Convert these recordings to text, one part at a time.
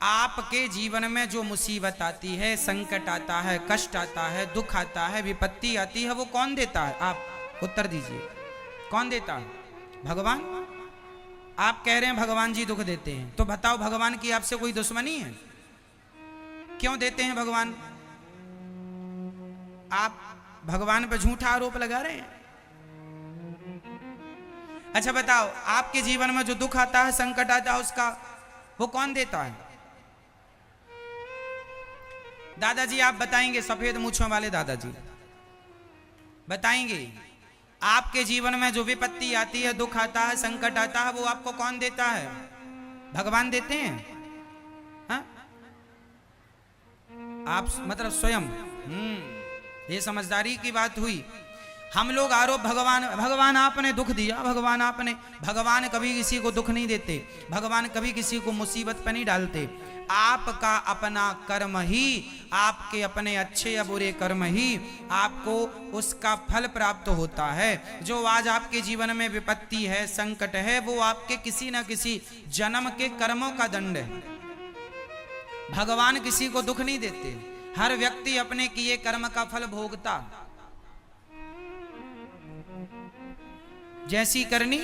आपके जीवन में जो मुसीबत आती है, संकट आता है, कष्ट आता है, दुख आता है, विपत्ति आती है, वो कौन देता है? आप उत्तर दीजिए, कौन देता है? भगवान। आप कह रहे हैं भगवान जी दुख देते हैं, तो बताओ भगवान की आपसे कोई दुश्मनी है? क्यों देते हैं भगवान? आप भगवान पर झूठा आरोप लगा रहे हैं। अच्छा बताओ, आपके जीवन में जो दुख आता है, संकट आता है, उसका वो कौन देता है? दादाजी आप बताएंगे, सफेद मूंछों वाले दादाजी बताएंगे, आपके जीवन में जो विपत्ति आती है, दुख आता है, संकट आता है, वो आपको कौन देता है? भगवान देते हैं? हा? आप मतलब स्वयं। ये समझदारी की बात हुई। हम लोग आरोप भगवान आपने दुख दिया, भगवान कभी किसी को दुख नहीं देते, भगवान कभी किसी को मुसीबत पर नहीं डालते। आपका अपना कर्म ही, आपके अपने अच्छे या बुरे कर्म ही आपको उसका फल प्राप्त होता है। जो आज आपके जीवन में विपत्ति है, संकट है, वो आपके किसी न किसी जन्म के कर्मों का दंड है। भगवान किसी को दुख नहीं देते, हर व्यक्ति अपने किए कर्म का फल भोगता। जैसी करनी।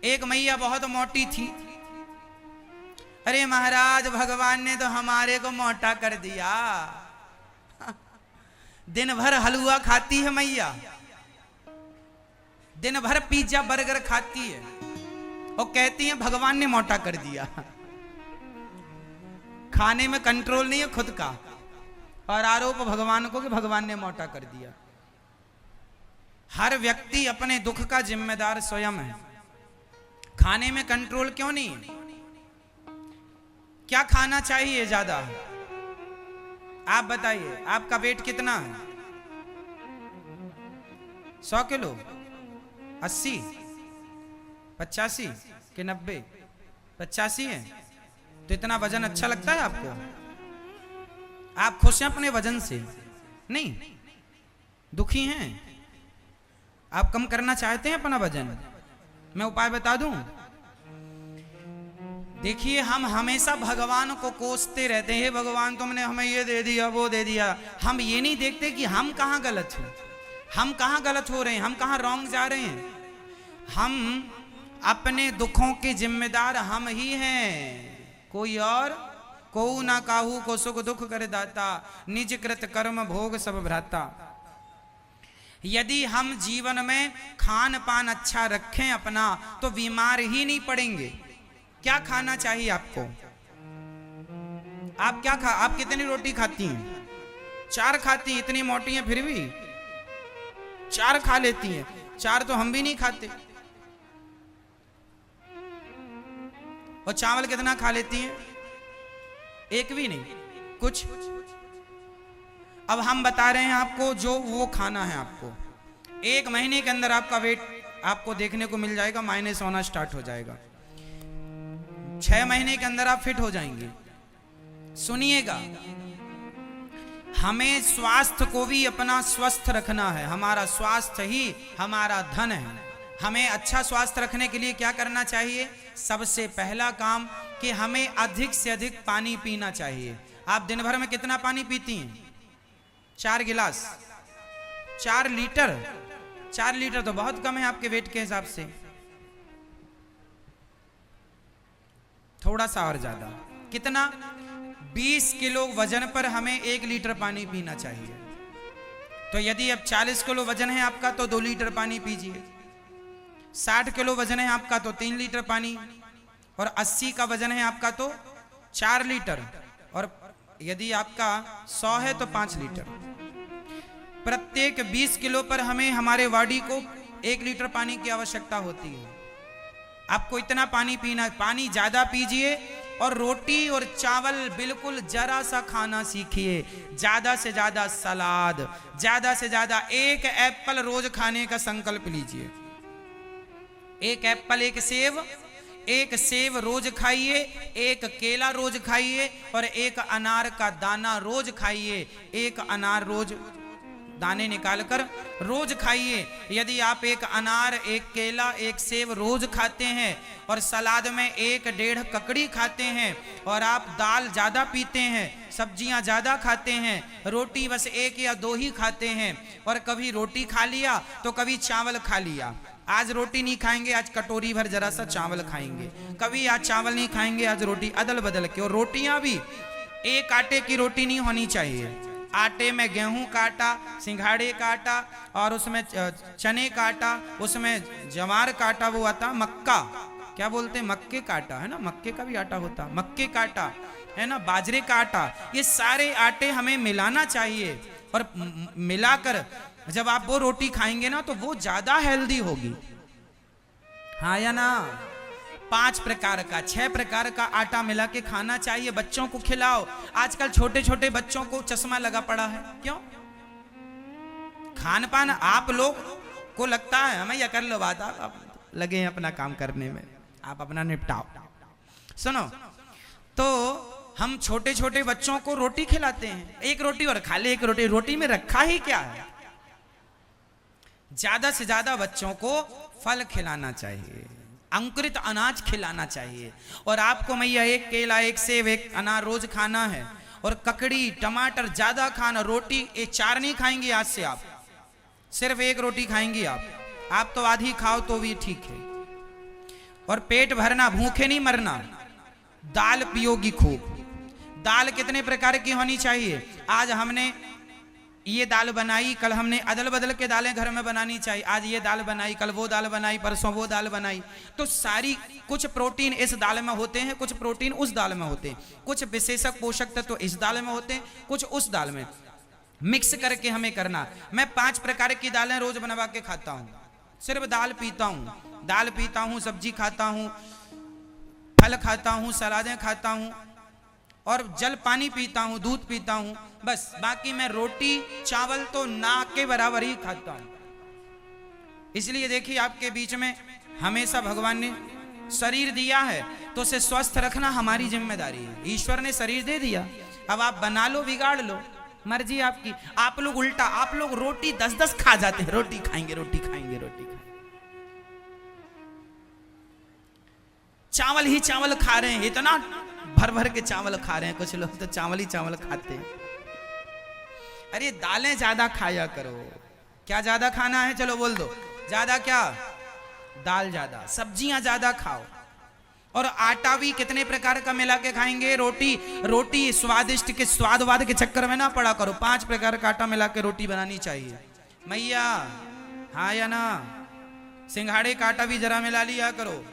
एक मैया बहुत मोटी थी। अरे महाराज, भगवान ने तो हमारे को मोटा कर दिया। दिन भर हलवा खाती है मैया, दिन भर पिज्जा बर्गर खाती है और कहती है भगवान ने मोटा कर दिया। खाने में कंट्रोल नहीं है खुद का, और आरोप भगवान को कि भगवान ने मोटा कर दिया। हर व्यक्ति अपने दुख का जिम्मेदार स्वयं है। खाने में कंट्रोल क्यों नहीं? क्या खाना चाहिए ज्यादा? आप बताइए, आपका वेट कितना है? 100 किलो, 80, 85 कि 90? 85 है। तो इतना वजन अच्छा लगता है आपको? आप खुश हैं अपने वजन से? नहीं, दुखी हैं। आप कम करना चाहते हैं अपना वजन? मैं उपाय बता दूं। देखिए, हम हमेशा भगवान को कोसते रहते हैं, भगवान तुमने हमें ये दे दिया, वो दे दिया। हम ये नहीं देखते कि हम कहां गलत हैं, हम कहां गलत हो रहे हैं, हम कहां रॉन्ग जा रहे हैं। हम अपने दुखों के जिम्मेदार हम ही हैं, कोई और को ना काहू को सुख दुख कर दाता, निज कृत कर्म भोग सब भ्राता। यदि हम जीवन में खान पान अच्छा रखें अपना, तो बीमार ही नहीं पड़ेंगे। क्या खाना चाहिए आपको? आप कितनी रोटी खाती हैं? 4 खाती, इतनी मोटी हैं फिर भी 4 खा लेती हैं। 4 तो हम भी नहीं खाते। और चावल कितना खा लेती हैं? 1 भी नहीं, कुछ। अब हम बता रहे हैं आपको जो वो खाना है। आपको 1 महीने के अंदर आपका वेट आपको देखने को मिल जाएगा, माइनस होना स्टार्ट हो जाएगा। 6 महीने के अंदर आप फिट हो जाएंगे। सुनिएगा, हमें स्वास्थ्य को भी अपना स्वस्थ रखना है। हमारा स्वास्थ्य ही हमारा धन है। हमें अच्छा स्वास्थ्य रखने के लिए क्या करना चाहिए? सबसे पहला काम कि हमें अधिक से अधिक पानी पीना चाहिए। आप दिन भर में कितना पानी पीती हैं? 4 गिलास, 4 लीटर। 4 लीटर तो बहुत कम है आपके वेट के हिसाब से। थोड़ा सा और ज्यादा। कितना? 20 किलो वजन पर हमें 1 लीटर पानी पीना चाहिए। तो यदि अब 40 किलो वजन है आपका तो 2 लीटर पानी पीजिए। 60 किलो वजन है आपका तो 3 लीटर पानी, और 80 का वजन है आपका तो 4 लीटर, और यदि आपका 100 है तो 5 लीटर। प्रत्येक 20 किलो पर हमें हमारे बॉडी को 1 लीटर पानी की आवश्यकता होती है। आपको इतना पानी पीना। पानी ज्यादा पीजिए, और रोटी और चावल बिल्कुल जरा सा खाना सीखिए। ज्यादा से ज्यादा सलाद, ज्यादा से ज्यादा 1 एप्पल रोज खाने का संकल्प लीजिए। 1 एप्पल, 1 सेब रोज खाइए, 1 केला रोज खाइए, और 1 अनार का दाना रोज खाइए। 1 अनार रोज दाने निकालकर रोज खाइए। यदि आप एक अनार, एक केला, एक सेब रोज खाते हैं और सलाद में 1-1.5 ककड़ी खाते हैं और आप दाल ज़्यादा पीते हैं, सब्जियां ज़्यादा खाते हैं, रोटी बस 1 या 2 ही खाते हैं और कभी रोटी खा लिया तो कभी चावल खा लिया, आज रोटी नहीं खाएंगे, आज कटोरी भर जरा सा चावल खाएंगे, कभी आज चावल नहीं खाएंगे, आज रोटी, अदल बदल के। और रोटियां भी एक आटे की रोटी नहीं होनी चाहिए, आटे में गेहूं का आटा, सिंघाड़े का आटा और उसमें चने का आटा, उसमें जवार का आटा, वो आता मक्का, क्या बोलते हैं, मक्के का आटा है ना, मक्के का भी आटा होता, मक्के का आटा है ना, बाजरे का आटा, ये सारे आटे हमें मिलाना चाहिए और मिलाकर जब आप वो रोटी खाएंगे ना तो वो ज्यादा हेल्दी होगी, हाँ या ना। 5 प्रकार का 6 प्रकार का आटा मिला के खाना चाहिए, बच्चों को खिलाओ। आजकल छोटे छोटे बच्चों को चश्मा लगा पड़ा है, क्यों? खान पान आप लोग को लगता है हमें यह कर लो बात, आप लगे हैं अपना काम करने में, आप अपना निपटाओ। सुनो, तो हम छोटे छोटे बच्चों को रोटी खिलाते हैं, एक रोटी और खा ले, एक रोटी, रोटी में रखा ही क्या है। ज्यादा से ज्यादा बच्चों को फल खिलाना चाहिए, अंकुरित अनाज खिलाना चाहिए। और आपको मैया 1 केला, 1 सेब, 1 अनार रोज खाना है और ककड़ी, टमाटर ज्यादा खाना। रोटी 4 नहीं खाएंगे आज से, आप सिर्फ 1 रोटी खाएंगी आप तो आधी खाओ तो भी ठीक है। और पेट भरना, भूखे नहीं मरना। दाल पियोगी खूब। दाल कितने प्रकार की होनी चाहिए? आज हमने ये दाल बनाई, कल हमने अदल बदल के दालें घर में बनानी चाहिए। आज ये दाल बनाई, कल वो दाल बनाई, परसों वो दाल बनाई। तो सारी कुछ प्रोटीन इस दाल में होते हैं, कुछ प्रोटीन उस दाल में होते हैं, कुछ विशेषक पोषक तत्व इस दाल में होते हैं, कुछ उस दाल में, मिक्स करके हमें करना। मैं 5 प्रकार की दालें रोज बनवा के खाता हूँ, सिर्फ दाल पीता हूँ, दाल पीता हूँ, सब्जी खाता हूँ, फल खाता हूँ, सलादें खाता हूँ और जल पानी पीता हूँ, दूध पीता हूँ, बस। बाकी मैं रोटी चावल तो ना के बराबर ही खाता हूँ। इसलिए देखिए, आपके बीच में हमेशा भगवान ने शरीर दिया है तो उसे स्वस्थ रखना हमारी जिम्मेदारी है। ईश्वर ने शरीर दे दिया, अब आप बना लो, बिगाड़ लो, मर्जी आपकी। आप लोग उल्टा, आप लोग रोटी 10-10 खा जाते हैं, रोटी खाएंगे, रोटी खाएंगे, रोटी खाएंगे, चावल ही चावल खा रहे हैं, इतना भर भर के चावल खा रहे हैं। कुछ लोग तो चावल ही चावल खाते हैं। अरे दालें ज्यादा खाया करो। क्या ज्यादा खाना है? चलो बोल दो, ज्यादा क्या? दाल ज्यादा, सब्जियां ज्यादा खाओ। और आटा भी कितने प्रकार का मिला के खाएंगे? रोटी स्वादिष्ट के स्वादवाद के चक्कर में ना पड़ा करो। 5 प्रकार का आटा मिला के रोटी बनानी चाहिए मैया, हाँ या ना। सिंघाड़े का आटा भी जरा मिला लिया करो।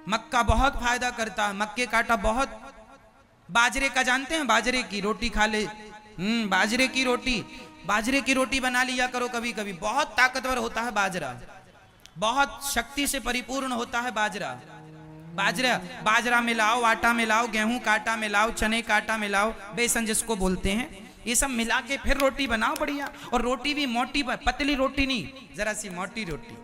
मक्का बहुत फायदा करता है, मक्के का आटा बहुत। बाजरे का जानते हैं? बाजरे की रोटी खा ले, बाजरे की रोटी बना लिया करो कभी कभी। बहुत ताकतवर होता है बाजरा, बहुत शक्ति से परिपूर्ण होता है बाजरा। बाजरा मिलाओ, आटा मिलाओ, गेहूं का आटा मिलाओ, चने का आटा मिलाओ, बेसन जिसको बोलते हैं, ये सब मिला के फिर रोटी बनाओ बढ़िया। और रोटी भी मोटी, पतली रोटी नहीं, जरा सी मोटी रोटी।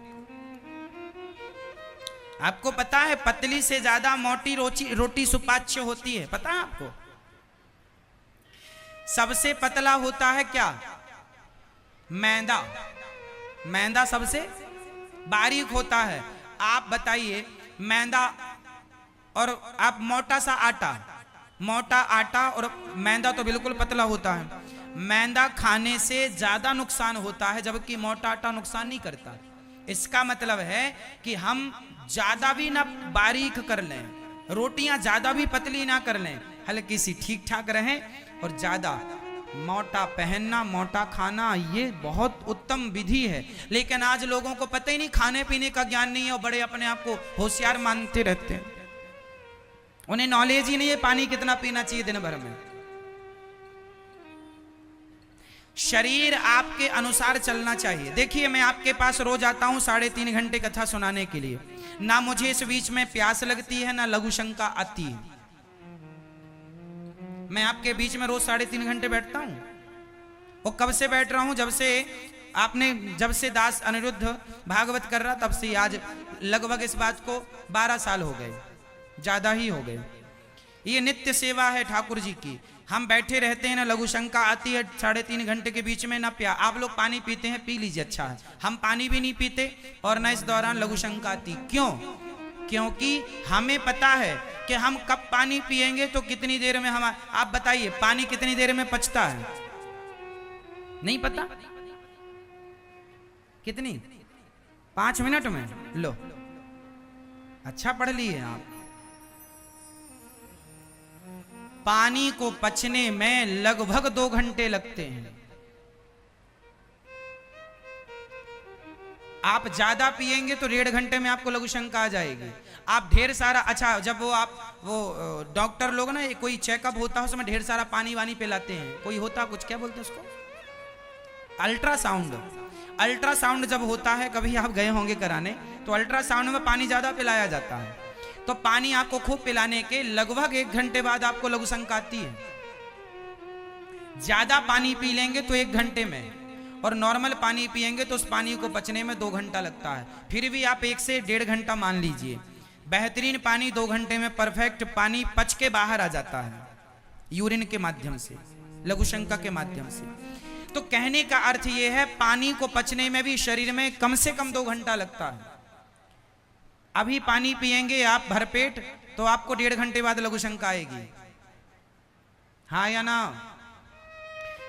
आपको पता है पतली से ज्यादा मोटी रोटी सुपाच्य होती है, पता है आपको? सबसे पतला होता है क्या? मैदा। मैदा सबसे बारीक होता है। आप बताइए, मैदा और आप मोटा सा आटा, मोटा आटा और मैदा तो बिल्कुल पतला होता है। मैदा खाने से ज्यादा नुकसान होता है, जबकि मोटा आटा नुकसान नहीं करता। इसका मतलब है कि हम ज्यादा भी ना बारीक कर लें, रोटियां ज्यादा भी पतली ना कर लें, हल्की सी ठीक ठाक रहें। और ज्यादा मोटा पहनना, मोटा खाना, ये बहुत उत्तम विधि है। लेकिन आज लोगों को पता ही नहीं, खाने पीने का ज्ञान नहीं है और बड़े अपने आप को होशियार मानते रहते हैं। उन्हें नॉलेज ही नहीं है पानी कितना पीना चाहिए दिन भर में। शरीर आपके अनुसार चलना चाहिए। देखिए, मैं आपके पास रोज आता हूं 3.5 घंटे कथा सुनाने के लिए। ना मुझे इस बीच में प्यास लगती है, ना लघु शंका आती है। मैं आपके बीच में रोज 3.5 घंटे बैठता हूं। और कब से बैठ रहा हूं? जब से दास अनिरुद्ध भागवत कर रहा, तब से आज लगभग इस बात को 12 साल हो गए, ज्यादा ही हो गए। ये नित्य सेवा है ठाकुर जी की। हम बैठे रहते हैं ना, लघु शंका आती है 3.5 घंटे के बीच में ना आप लोग पानी पीते हैं, पी लीजिए, अच्छा है। हम पानी भी नहीं पीते और ना इस दौरान लघु शंका आती। क्यों? क्योंकि हमें पता है कि हम कब पानी पिएंगे तो कितनी देर में हम, आप बताइए पानी कितनी देर में पचता है? नहीं पता। कितनी? 5 मिनट में। लो, अच्छा पढ़ लिए आप। पानी को पचने में लगभग 2 घंटे लगते हैं। आप ज्यादा पिएंगे तो 1.5 घंटे में आपको लघु शंका आ जाएगी। आप ढेर सारा, अच्छा जब वो डॉक्टर लोग ना, कोई चेकअप होता है उसमें ढेर सारा पानी वानी पिलाते हैं, कोई होता कुछ, क्या बोलते हैं उसको, अल्ट्रासाउंड। अल्ट्रासाउंड जब होता है, कभी आप गए होंगे कराने, तो अल्ट्रासाउंड में पानी ज्यादा पिलाया जाता है। तो पानी आपको खूब पिलाने के लगभग 1 घंटे बाद आपको लघु शंका आती है। ज्यादा पानी पी लेंगे तो 1 घंटे में, और नॉर्मल पानी पिएंगे तो उस पानी को पचने में 2 घंटा लगता है। फिर भी आप 1 से 1.5 घंटा मान लीजिए। बेहतरीन पानी 2 घंटे में परफेक्ट पानी पच के बाहर आ जाता है, यूरिन के माध्यम से, लघु शंका के माध्यम से। तो कहने का अर्थ यह है, पानी को पचने में भी शरीर में कम से कम 2 घंटा लगता है। अभी पानी पिएंगे आप भरपेट तो आपको 1.5 घंटे बाद लघु शंका आएगी, हाँ या ना?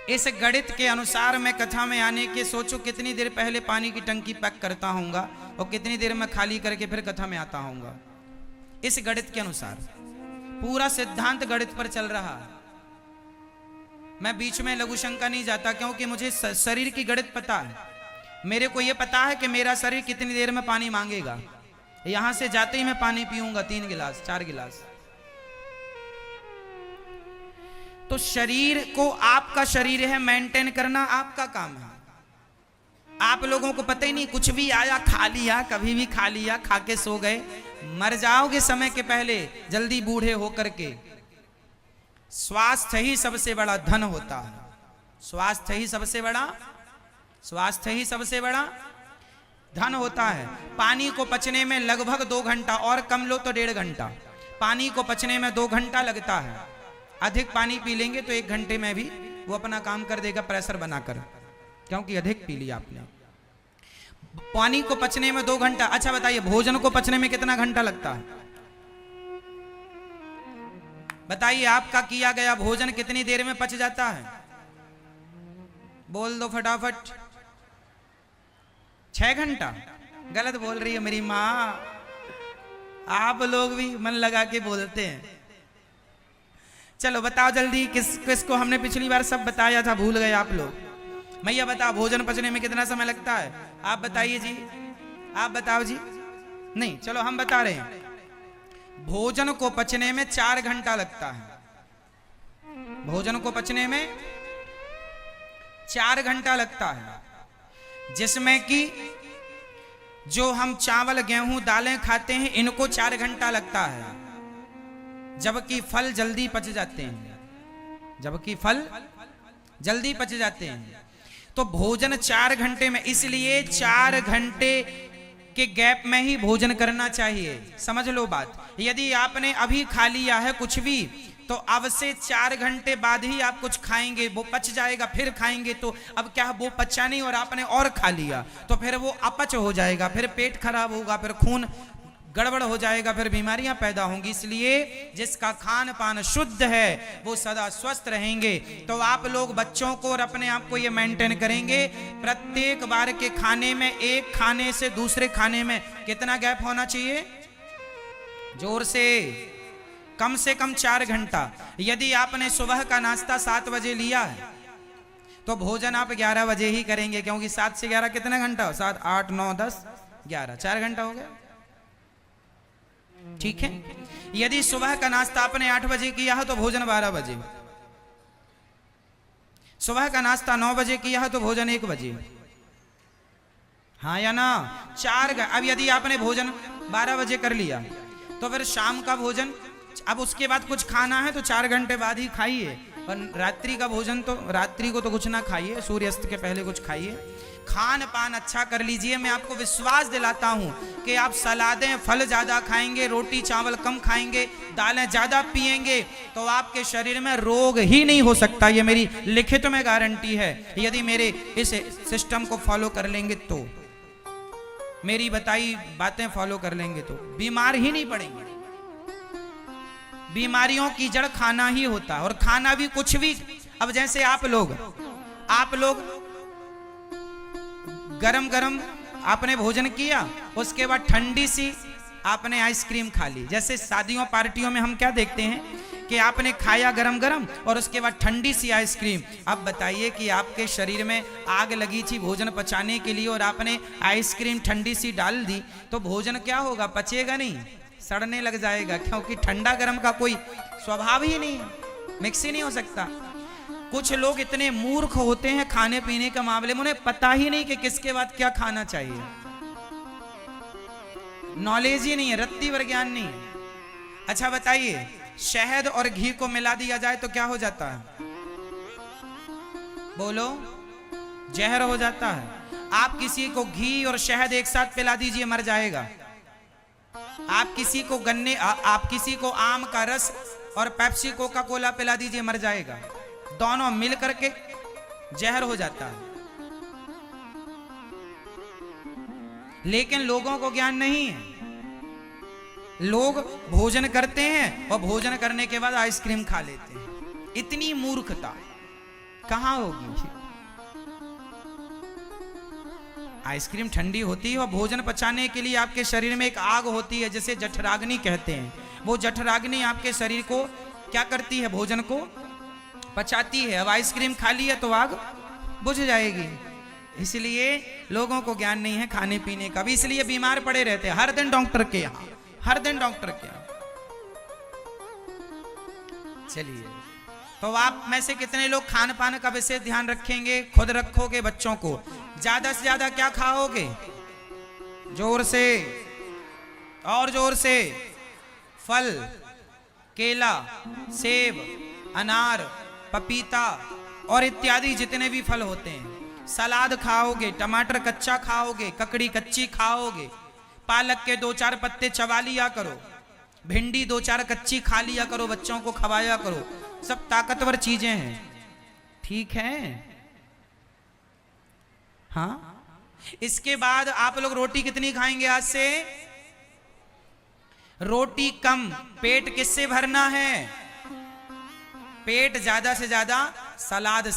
इस गणित के अनुसार मैं कथा में आने के सोचो कितनी देर पहले पानी की टंकी पैक करता हूंगा और कितनी देर में खाली करके फिर कथा में आता हूंगा। इस गणित के अनुसार पूरा सिद्धांत गणित पर चल रहा है। मैं बीच में लघु शंका नहीं जाता, क्योंकि मुझे शरीर की गणित पता है। मेरे को यह पता है कि मेरा शरीर कितनी देर में पानी मांगेगा। यहां से जाते ही मैं पानी पीऊंगा 3 गिलास 4 गिलास। तो शरीर को, आपका शरीर है मेंटेन करना, आपका काम है। आप लोगों को पता ही नहीं, कुछ भी आया खा लिया, कभी भी खा लिया, खा के सो गए, मर जाओगे समय के पहले, जल्दी बूढ़े होकर के। स्वास्थ्य ही सबसे बड़ा धन होता है। स्वास्थ्य ही सबसे बड़ा धन होता है। पानी को पचने में लगभग 2 घंटा, और कम लो तो 1.5 घंटा। पानी को पचने में 2 घंटा लगता है। अधिक पानी पी लेंगे तो 1 घंटे में भी वो अपना काम कर देगा, प्रेशर बनाकर, क्योंकि अधिक पी लिया आपने। पानी को पचने में 2 घंटा। अच्छा बताइए, भोजन को पचने में कितना घंटा लगता है? बताइए, आपका किया गया भोजन कितनी देर में पच जाता है? बोल दो फटाफट। 6 घंटा। गलत बोल रही है मेरी माँ, आप लोग भी मन लगा के बोलते हैं। चलो बताओ जल्दी, किसको हमने पिछली बार सब बताया था, भूल गए आप लोग। मैया बताओ, भोजन पचने में कितना समय लगता है? आप बताइए जी, आप बताओ जी। नहीं, चलो हम बता रहे हैं। भोजन को पचने में 4 घंटा लगता है। भोजन को पचने में 4 घंटा लगता है, जिसमें कि जो हम चावल, गेहूं, दालें खाते हैं, इनको 4 घंटा लगता है, जबकि फल जल्दी पच जाते हैं। तो भोजन 4 घंटे में, इसलिए 4 घंटे के गैप में ही भोजन करना चाहिए। समझ लो बात। यदि आपने अभी खा लिया है कुछ भी, तो अब से 4 घंटे बाद ही आप कुछ खाएंगे, वो पच जाएगा, फिर खाएंगे, तो अब क्या वो पचा नहीं और आपने और खा लिया, तो फिर वो अपच हो जाएगा, फिर पेट खराब होगा, फिर खून गड़बड़ हो जाएगा, फिर बीमारियां पैदा होंगी। इसलिए जिसका खान पान शुद्ध है वो सदा स्वस्थ रहेंगे। तो आप लोग बच्चों को और अपने आप को ये मेंटेन करेंगे, प्रत्येक बार के खाने में, एक खाने से दूसरे खाने में कितना गैप होना चाहिए? जोर से कम 4 घंटा। यदि आपने सुबह का नाश्ता 7 बजे लिया है तो भोजन आप 11 बजे ही करेंगे, क्योंकि 7 से 11 कितना घंटा हो? 7, 8, 9, 10, 11, 4 घंटा हो गया। ठीक है। यदि सुबह का नाश्ता आपने 8 बजे किया है तो भोजन 12 बजे। सुबह का नाश्ता 9 बजे किया है तो भोजन 1 बजे, हाँ या ना? 4। अब यदि आपने भोजन 12 बजे कर लिया तो फिर शाम का भोजन, अब उसके बाद कुछ खाना है तो 4 घंटे बाद ही खाइए। और रात्रि का भोजन तो रात्रि को तो कुछ ना खाइए, सूर्यास्त के पहले कुछ खाइए, खान पान अच्छा कर लीजिए। मैं आपको विश्वास दिलाता हूं कि आप सलादें फल ज्यादा खाएंगे, रोटी चावल कम खाएंगे, दालें ज्यादा पिएंगे तो आपके शरीर में रोग ही नहीं हो सकता। ये मेरी लिखित में गारंटी है। यदि मेरे इस सिस्टम को फॉलो कर लेंगे तो, मेरी बताई बातें फॉलो कर लेंगे तो बीमार ही नहीं पड़ेंगे। बीमारियों की जड़ खाना ही होता है, और खाना भी कुछ भी। अब जैसे आप लोग गरम गरम आपने भोजन किया, उसके बाद ठंडी सी आपने आइसक्रीम खा ली। जैसे शादियों पार्टियों में हम क्या देखते हैं कि आपने खाया गरम गरम और उसके बाद ठंडी सी आइसक्रीम। अब बताइए कि आपके शरीर में आग लगी थी भोजन पचाने के लिए और आपने आइसक्रीम ठंडी सी डाल दी, तो भोजन क्या होगा? पचेगा नहीं, सड़ने लग जाएगा, क्योंकि ठंडा गरम का कोई स्वभाव ही नहीं है, मिक्स ही नहीं हो सकता। कुछ लोग इतने मूर्ख होते हैं खाने पीने के मामले में, उन्हें पता ही नहीं कि किसके बाद क्या खाना चाहिए, नॉलेज ही नहीं है, रत्ती भर ज्ञान नहीं है। अच्छा बताइए, शहद और घी को मिला दिया जाए तो क्या हो जाता है? बोलो, जहर हो जाता है। आप किसी को घी और शहद एक साथ पिला दीजिए, मर जाएगा। आप किसी को आप किसी को आम का रस और पेप्सी कोका कोला पिला दीजिए, मर जाएगा। दोनों मिल करके जहर हो जाता है। लेकिन लोगों को ज्ञान नहीं है। लोग भोजन करते हैं और भोजन करने के बाद आइसक्रीम खा लेते हैं। इतनी मूर्खता कहां होगी? आइसक्रीम ठंडी होती है और भोजन पचाने के लिए आपके शरीर में एक आग होती है, जिसे जठराग्नि कहते हैं। वो जठराग्नि आपके शरीर को क्या करती है? भोजन को पचाती है। अब आइसक्रीम खा ली है तो आग बुझ जाएगी। इसलिए लोगों को ज्ञान नहीं है खाने पीने का भी, इसलिए बीमार पड़े रहते हैं हर दिन डॉक्टर के यहाँ, हर दिन डॉक्टर के यहाँ। चलिए, तो आप में से कितने लोग खान पान का विशेष ध्यान रखेंगे? खुद रखोगे, बच्चों को ज्यादा से ज्यादा क्या खाओगे? जोर से और जोर से फल, केला, सेब, अनार, पपीता और इत्यादि जितने भी फल होते हैं। सलाद खाओगे, टमाटर कच्चा खाओगे, ककड़ी कच्ची खाओगे, पालक के 2-4 पत्ते चबा लिया करो, भिंडी 2-4 कच्ची खा लिया करो, बच्चों को खवाया करो। सब ताकतवर चीजें हैं, ठीक है? हाँ। इसके बाद आप लोग रोटी कितनी खाएंगे आज से? रोटी कम। पेट किससे भरना है? पेट ज्यादा से ज्यादा सलाद